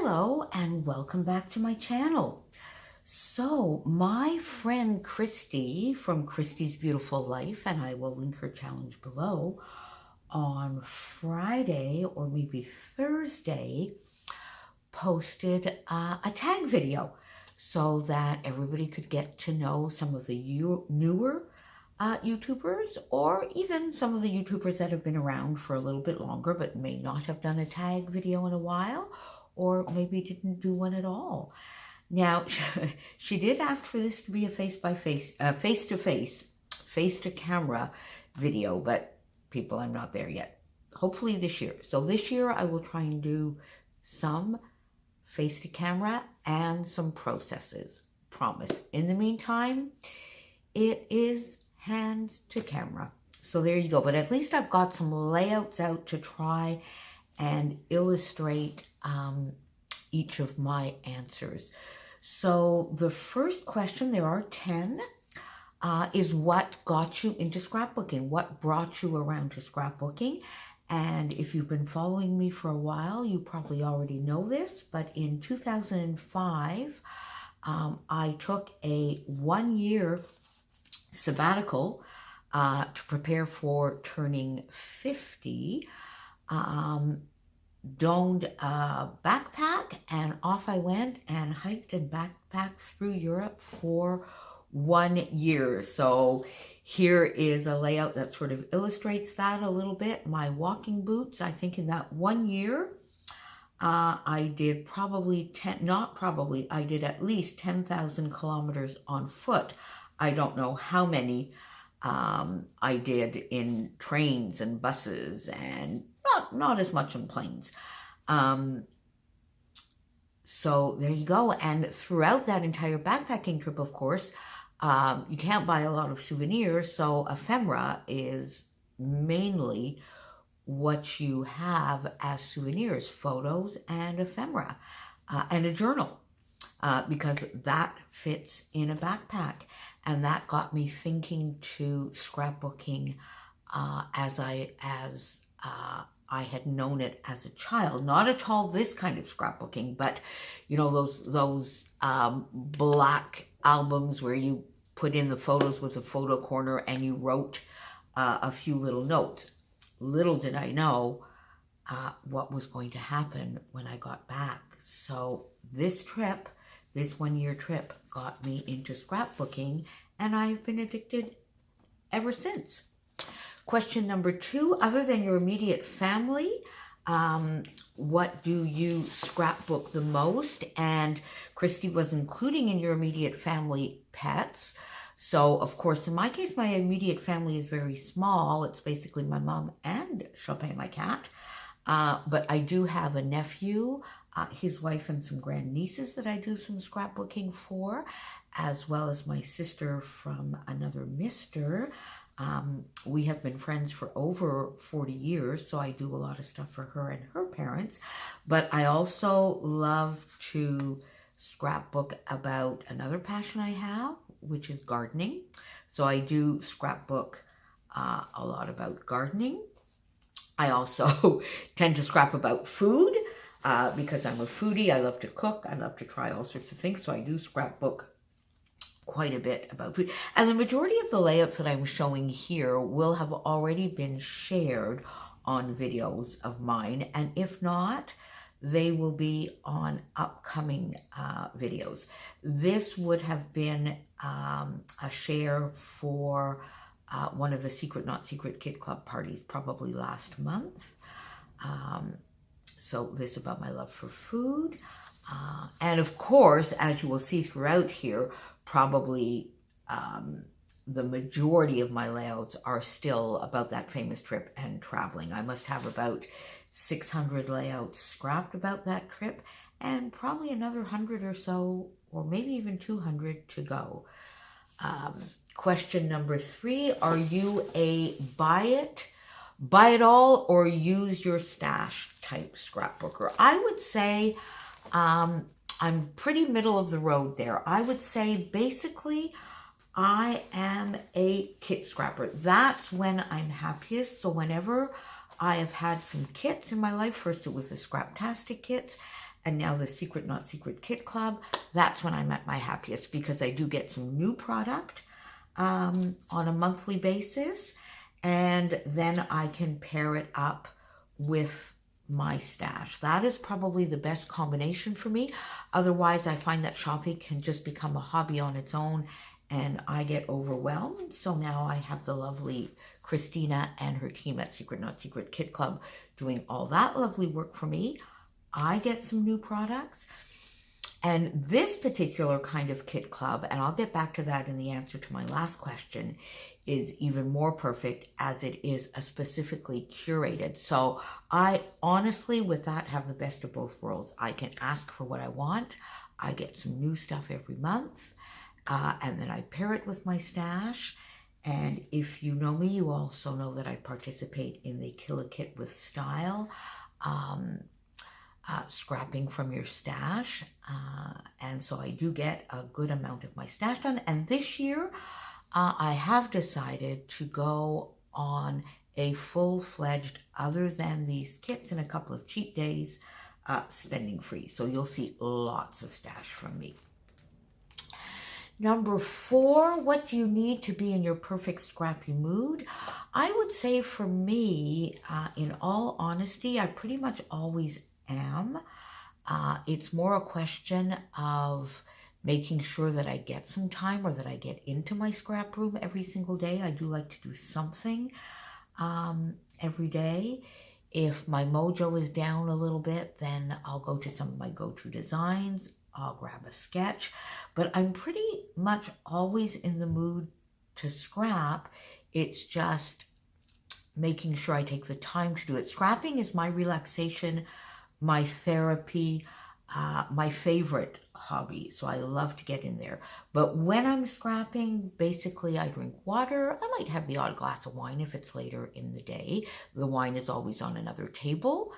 Hello and welcome back to my channel. So my friend Christy from Christy's Beautiful Life, and I will link her challenge below, on Friday or maybe Thursday posted a tag video so that everybody could get to know some of the newer YouTubers, or even some of the YouTubers that have been around for a little bit longer but may not have done a tag video in a while, or maybe didn't do one at all. Now, she did ask for this to be a face-to-face, face-to-camera video, but people, I'm not there yet. Hopefully this year. So this year I will try and do some face-to-camera and some processes. Promise. In the meantime, it is hands to camera. So there you go. But at least I've got some layouts out to try and illustrate each of my answers. So the first question, there are 10, is what got you into scrapbooking? What brought you around to scrapbooking? And if you've been following me for a while, you probably already know this, but in 2005, I took a 1-year sabbatical to prepare for turning 50. Donned a backpack and off I went and hiked and backpacked through Europe for 1 year. So here is a layout that sort of illustrates that a little bit. My walking boots, I think in that 1 year, I did I did at least 10,000 kilometers on foot. I don't know how many I did in trains and buses, and not as much on planes. So there you go. And throughout that entire backpacking trip, of course, you can't buy a lot of souvenirs. So ephemera is mainly what you have as souvenirs, photos and ephemera, and a journal, because that fits in a backpack. And that got me thinking to scrapbooking as I had known it as a child. Not at all this kind of scrapbooking, but you know, those black albums where you put in the photos with a photo corner and you wrote a few little notes. Little did I know what was going to happen when I got back. So this trip, this 1-year trip, got me into scrapbooking, and I've been addicted ever since. Question number 2, other than your immediate family, what do you scrapbook the most? And Christy was including in your immediate family pets. So, of course, in my case, my immediate family is very small. It's basically my mom and Chopin, my cat. But I do have a nephew, his wife, and some grandnieces that I do some scrapbooking for, as well as my sister from another mister. We have been friends for over 40 years, so I do a lot of stuff for her and her parents. But I also love to scrapbook about another passion I have, which is gardening. So I do scrapbook a lot about gardening. I also tend to scrap about food because I'm a foodie. I love to cook. I love to try all sorts of things. So I do scrapbook quite a bit about food. And the majority of the layouts that I'm showing here will have already been shared on videos of mine. And if not, they will be on upcoming videos. This would have been a share for one of the Secret Not Secret Kit Club parties, probably last month. So this is about my love for food. And of course, as you will see throughout here, probably the majority of my layouts are still about that famous trip and traveling. I must have about 600 layouts scrapped about that trip, and probably another 100 or so, or maybe even 200 to go. Question number 3, are you a buy it all, or use your stash type scrapbooker? I would say I'm pretty middle of the road there. I would say basically I am a kit scrapper. That's when I'm happiest. So whenever I have had some kits in my life, first it was the Scraptastic kits, and now the Secret Not Secret Kit Club, that's when I'm at my happiest, because I do get some new product on a monthly basis, and then I can pair it up with my stash. That is probably the best combination for me. Otherwise, I find that shopping can just become a hobby on its own, and I get overwhelmed. So now I have the lovely Christina and her team at Secret Not Secret Kit Club doing all that lovely work for me. I get some new products. And this particular kind of kit club, and I'll get back to that in the answer to my last question, is even more perfect as it is a specifically curated. So I honestly, with that, have the best of both worlds. I can ask for what I want. I get some new stuff every month, and then I pair it with my stash. And if you know me, you also know that I participate in the Kill a Kit with Style, scrapping from your stash, and so I do get a good amount of my stash done. And this year I have decided to go on a full-fledged, other than these kits and a couple of cheat days, spending free. So you'll see lots of stash from me. Number 4, what do you need to be in your perfect scrappy mood? I would say for me, in all honesty, I pretty much always am. It's more a question of making sure that I get some time, or that I get into my scrap room every single day. I do like to do something every day. If my mojo is down a little bit, then I'll go to some of my go-to designs. I'll grab a sketch, but I'm pretty much always in the mood to scrap. It's just making sure I take the time to do it. Scrapping is my relaxation, my therapy, my favorite hobby. So I love to get in there. But when I'm scrapping, basically I drink water. I might have the odd glass of wine if it's later in the day. The wine is always on another table,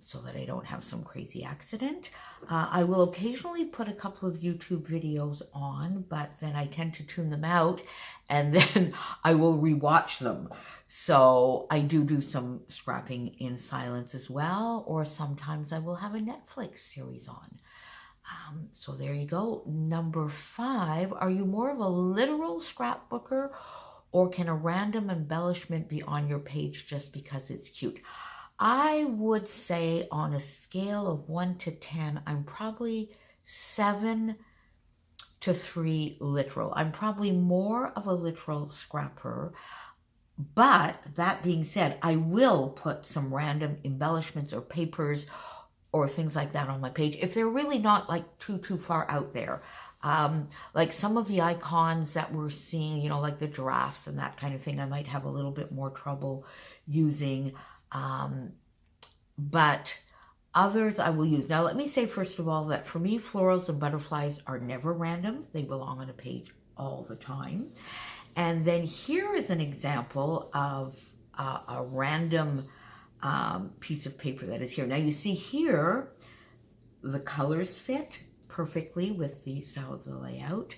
so that I don't have some crazy accident. I will occasionally put a couple of YouTube videos on, but then I tend to tune them out, and then I will rewatch them. So I do some scrapping in silence as well, or sometimes I will have a Netflix series on. So there you go. Number 5, are you more of a literal scrapbooker, or can a random embellishment be on your page just because it's cute? I would say on a scale of 1 to 10, I'm probably 7 to 3 literal. I'm probably more of a literal scrapper. But that being said, I will put some random embellishments or papers or things like that on my page if they're really not like too far out there. Like some of the icons that we're seeing, you know, like the giraffes and that kind of thing, I might have a little bit more trouble using. But others I will use. Now, let me say, first of all, that for me, florals and butterflies are never random. They belong on a page all the time. And then here is an example of a random piece of paper that is here. Now, you see here, the colors fit perfectly with the style of the layout.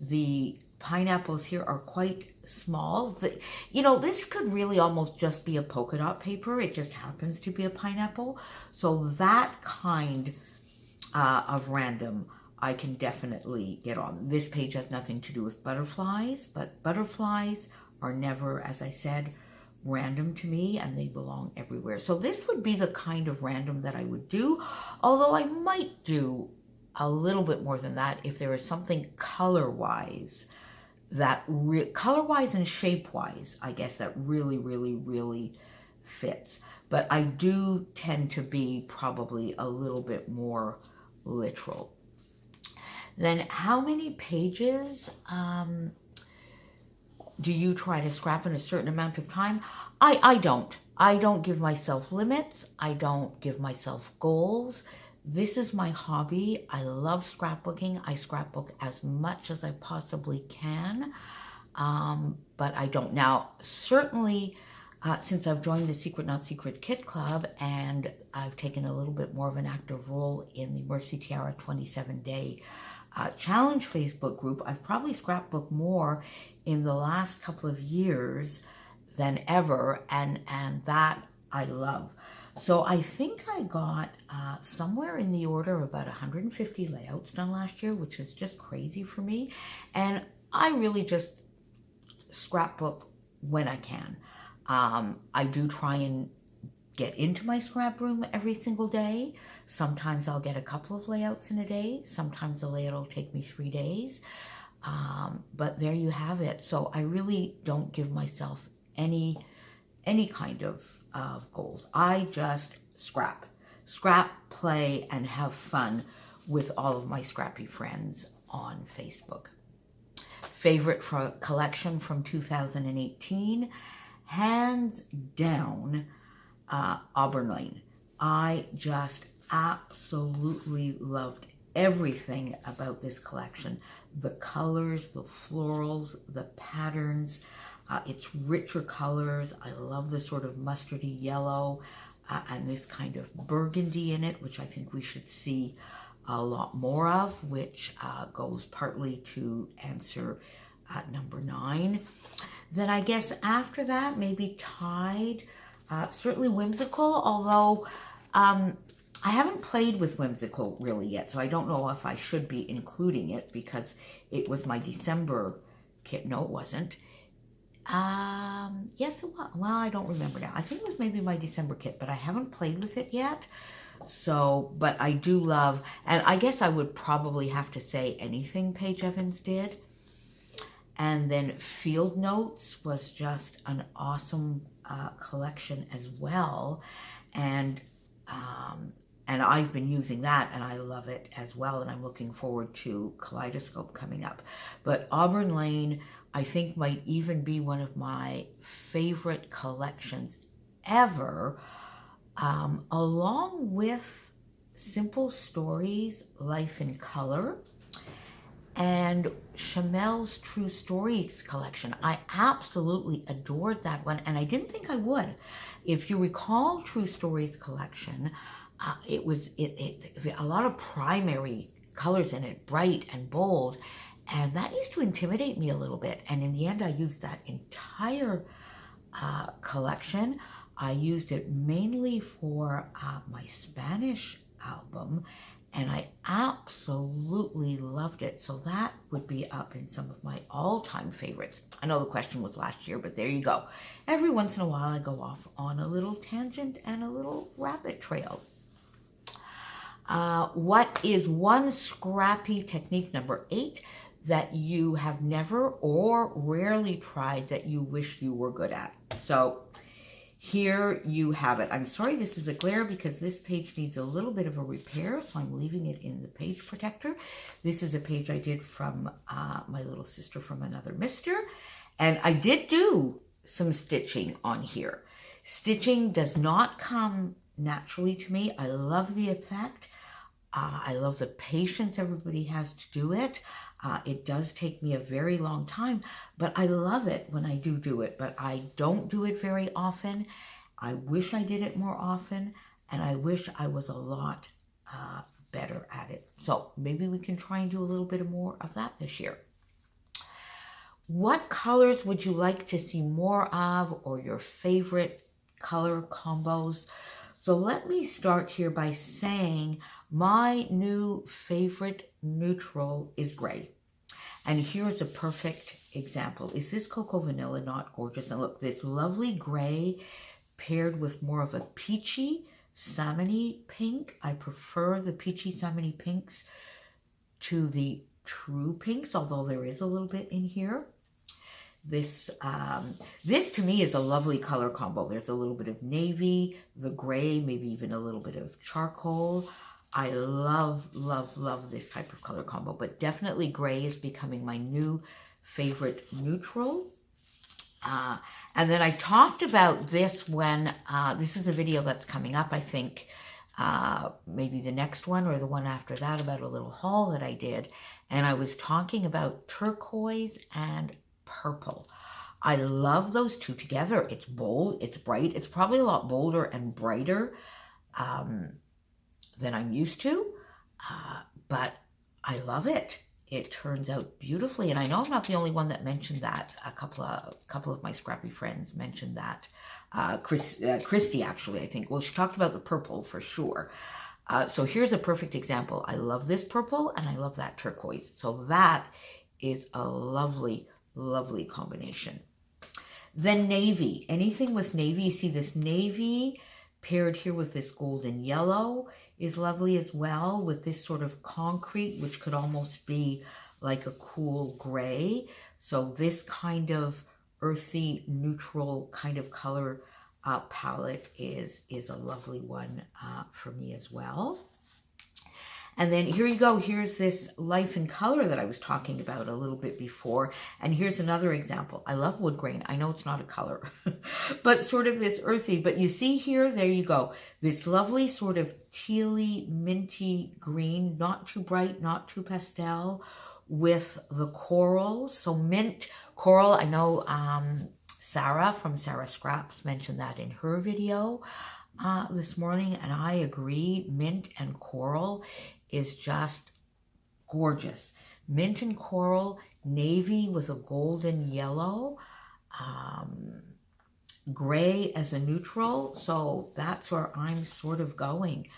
The pineapples here are quite small. You know, this could really almost just be a polka dot paper. It just happens to be a pineapple. So that kind of random I can definitely get on. This page has nothing to do with butterflies, but butterflies are never, as I said, random to me, and they belong everywhere. So this would be the kind of random that I would do, although I might do a little bit more than that if there is something color-wise that color-wise and shape-wise, I guess, that really fits. But I do tend to be probably a little bit more literal. Then how many pages do you try to scrap in a certain amount of time? I don't. I don't give myself limits. I don't give myself goals. This is my hobby. I love scrapbooking. I scrapbook as much as I possibly can, but I don't. Now, certainly, since I've joined the Secret Not Secret Kit Club and I've taken a little bit more of an active role in the Mercy Tiara 27-day challenge Facebook group, I've probably scrapbooked more in the last couple of years than ever, and that I love. So I think I got somewhere in the order of about 150 layouts done last year, which is just crazy for me. And I really just scrapbook when I can. I do try and get into my scrap room every single day. Sometimes I'll get a couple of layouts in a day. Sometimes the layout will take me 3 days. But there you have it. So I really don't give myself any kind of goals. I just scrap, play, and have fun with all of my scrappy friends on Facebook. Favorite collection from 2018, hands down, Auburn Lane. I just absolutely loved everything about this collection. The colors, the florals, the patterns. It's richer colors. I love the sort of mustardy yellow and this kind of burgundy in it, which I think we should see a lot more of, which goes partly to answer number 9. Then I guess after that, maybe Tide, certainly Whimsical, although I haven't played with Whimsical really yet, so I don't know if I should be including it because it was my December kit. No, it wasn't. Yes, it was. Well, I don't remember now. I think it was maybe my December kit, but I haven't played with it yet. So, but I do love, and I guess I would probably have to say anything Paige Evans did. And then Field Notes was just an awesome collection as well. And I've been using that and I love it as well. And I'm looking forward to Kaleidoscope coming up. But Auburn Lane, I think, might even be one of my favorite collections ever, along with Simple Stories, Life in Color, and Chamel's True Stories collection. I absolutely adored that one, and I didn't think I would. If you recall True Stories collection, it was a lot of primary colors in it, bright and bold, and that used to intimidate me a little bit. And in the end, I used that entire collection. I used it mainly for my Spanish album, and I absolutely loved it. So that would be up in some of my all-time favorites. I know the question was last year, but there you go. Every once in a while, I go off on a little tangent and a little rabbit trail. What is one scrappy technique, number 8, that you have never or rarely tried that you wish you were good at? So here you have it. I'm sorry this is a glare because this page needs a little bit of a repair, so I'm leaving it in the page protector. This is a page I did from my little sister from another mister, and I did do some stitching on here. Stitching does not come naturally to me. I love the effect. I love the patience everybody has to do it. It does take me a very long time, but I love it when I do it, but I don't do it very often. I wish I did it more often, and I wish I was a lot better at it. So maybe we can try and do a little bit more of that this year. What colors would you like to see more of, or your favorite color combos? So let me start here by saying my new favorite neutral is gray. And here's a perfect example. Is this Cocoa Vanilla not gorgeous? And look, this lovely gray paired with more of a peachy salmony pink. I prefer the peachy salmony pinks to the true pinks, although there is a little bit in here. This to me is a lovely color combo. There's a little bit of navy, the gray, maybe even a little bit of charcoal. I love this type of color combo, but definitely gray is becoming my new favorite neutral. And then I talked about this when, this is a video that's coming up, I think, maybe the next one or the one after that, about a little haul that I did. And I was talking about turquoise and purple. I love those two together. It's bold, it's bright. It's probably a lot bolder and brighter than I'm used to, but I love it. it turns out beautifully. And I know I'm not the only one that mentioned that. A couple of my scrappy friends mentioned that. Christy, actually, I think. Well, she talked about the purple for sure. So here's a perfect example. I love this purple and I love that turquoise. So that is a lovely, lovely combination. Then navy. Anything with navy. You see this navy paired here with this golden yellow is lovely as well, with this sort of concrete, which could almost be like a cool gray. So this kind of earthy, neutral kind of color palette is a lovely one for me as well. And then here you go. Here's this life in color that I was talking about a little bit before. And here's another example. I love wood grain. I know it's not a color, but sort of this earthy. But you see here, there you go. This lovely sort of tealy, minty green, not too bright, not too pastel, with the coral. So mint, coral, I know Sarah from Sarah Scraps mentioned that in her video this morning, and I agree. Mint and coral is just gorgeous. Mint and coral, navy with a golden yellow, gray as a neutral. So that's where I'm sort of going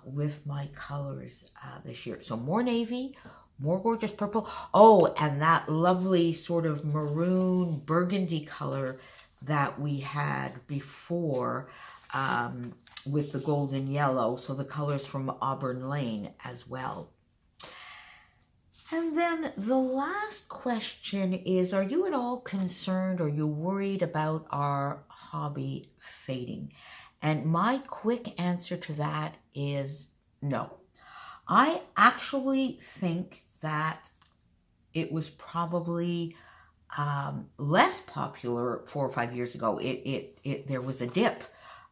with my colors this year. So more navy, more gorgeous purple. Oh, and that lovely sort of maroon burgundy color that we had before with the golden yellow. So the colors from Auburn Lane as well. And then the last question is, are you at all concerned or you worried about our hobby fading? And my quick answer to that is no. I actually think that it was probably less popular 4 or 5 years ago. There was a dip,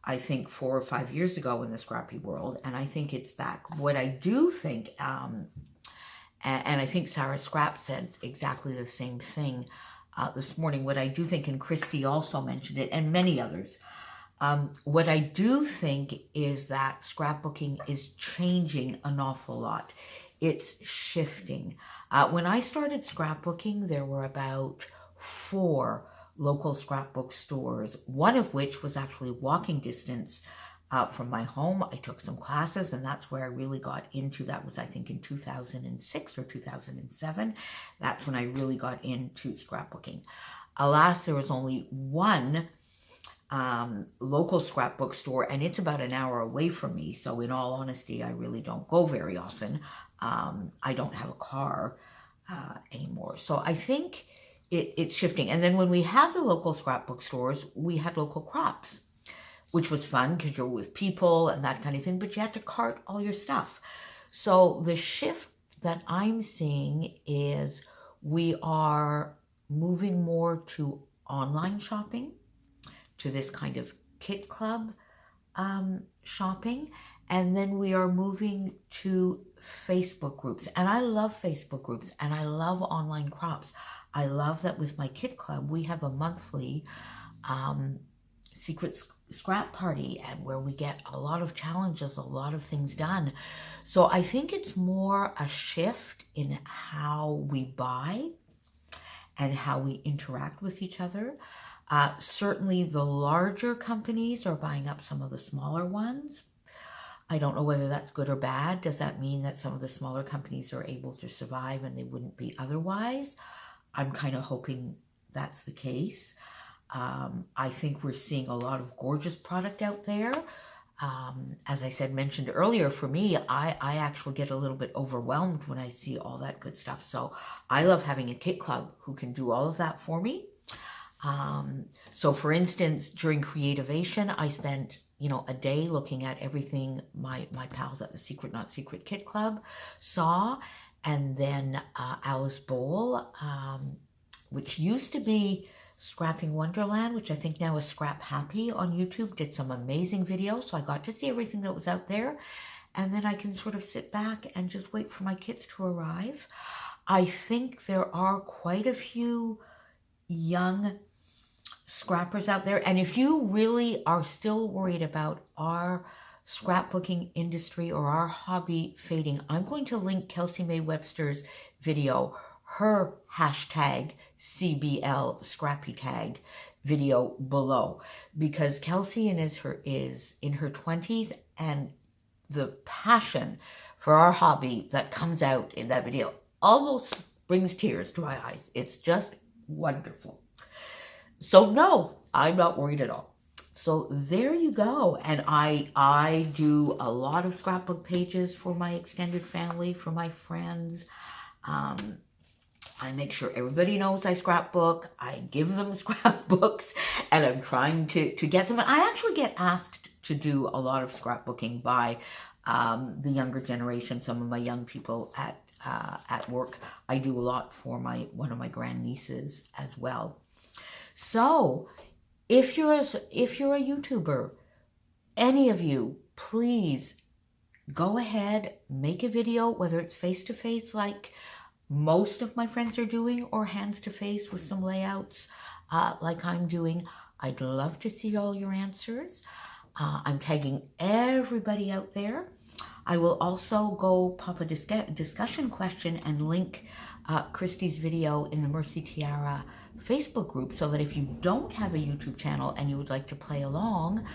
I think, 4 or 5 years ago in the scrappy world, and I think it's back. What I do think, and I think Sarah Scrap said exactly the same thing this morning, what I do think, and Christy also mentioned it, and many others, what I do think is that scrapbooking is changing an awful lot. It's shifting. When I started scrapbooking, there were about 4 local scrapbook stores, one of which was actually walking distance from my home. I took some classes, and that's where I really got into, that was I think in 2006 or 2007. That's when I really got into scrapbooking. Alas, there was only one local scrapbook store, and it's about an hour away from me. So in all honesty, I really don't go very often. I don't have a car anymore. So I think it's shifting. And then when we had the local scrapbook stores, we had local crops, which was fun because you're with people and that kind of thing, but you had to cart all your stuff. So the shift that I'm seeing is we are moving more to online shopping, to this kind of kit club shopping. And then we are moving to Facebook groups. And I love Facebook groups and I love online crops. I love that with my kit club, we have a monthly secret scrap party, and where we get a lot of challenges, a lot of things done. So I think it's more a shift in how we buy and how we interact with each other. Certainly the larger companies are buying up some of the smaller ones. I don't know whether that's good or bad. Does that mean that some of the smaller companies are able to survive and they wouldn't be otherwise? I'm kind of hoping that's the case. I think we're seeing a lot of gorgeous product out there. As I mentioned earlier, for me, I actually get a little bit overwhelmed when I see all that good stuff. So I love having a kit club who can do all of that for me. So for instance, during Creativation, I spent, a day looking at everything my pals at the Secret Not Secret Kit Club saw. And then Alice Bowl, which used to be Scrapping Wonderland, which I think now is Scrap Happy on YouTube, did some amazing videos. So I got to see everything that was out there. And then I can sort of sit back and just wait for my kits to arrive. I think there are quite a few young scrappers out there. And if you really are still worried about our scrapbooking industry or our hobby fading, I'm going to link Kelsey Mae Webster's video, her hashtag CBLSCRAPPYTAG video below, because Kelsey is in her 20s, and the passion for our hobby that comes out in that video almost brings tears to my eyes. It's just wonderful. So no, I'm not worried at all. So there you go. And I do a lot of scrapbook pages for my extended family, for my friends. I make sure everybody knows I scrapbook. I give them scrapbooks, and I'm trying to get them. I actually get asked to do a lot of scrapbooking by the younger generation, some of my young people at work. I do a lot for one of my grandnieces as well. So if you're a YouTuber, any of you, please go ahead, make a video, whether it's face-to-face like most of my friends are doing, or hands-to-face with some layouts like I'm doing. I'd love to see all your answers. I'm tagging everybody out there. I will also go pop a discussion question and link Christy's video in the Mercy Tiara Facebook group, so that if you don't have a YouTube channel and you would like to play along,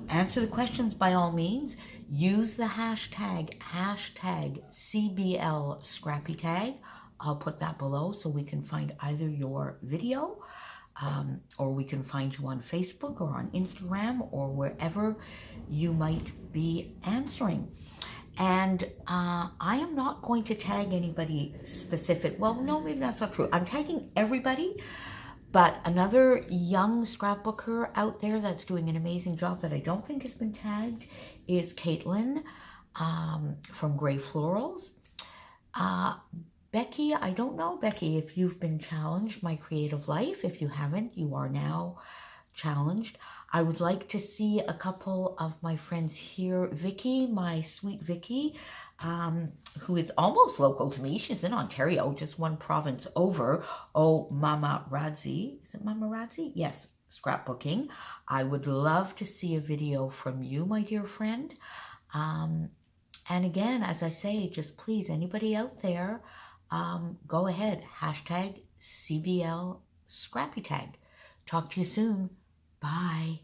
answer the questions by all means. Use the hashtag CBLSCRAPPYTAG. I'll put that below so we can find either your video or we can find you on Facebook or on Instagram or wherever you might be answering. And I am not going to tag anybody specific. Well, no, maybe that's not true. I'm tagging everybody, but another young scrapbooker out there that's doing an amazing job that I don't think has been tagged is Caitlin from Gray Florals. Becky, I don't know, Becky, if you've been challenged, My Creative Life. If you haven't, you are now challenged. I would like to see a couple of my friends here. Vicky, my sweet Vicky, who is almost local to me. She's in Ontario, just one province over. Oh, Mama Radzi. Is it Mama Radzi? Yes, scrapbooking. I would love to see a video from you, my dear friend. And again, as I say, just please, anybody out there, go ahead. Hashtag CBLSCRAPPYTAG. Talk to you soon. Bye.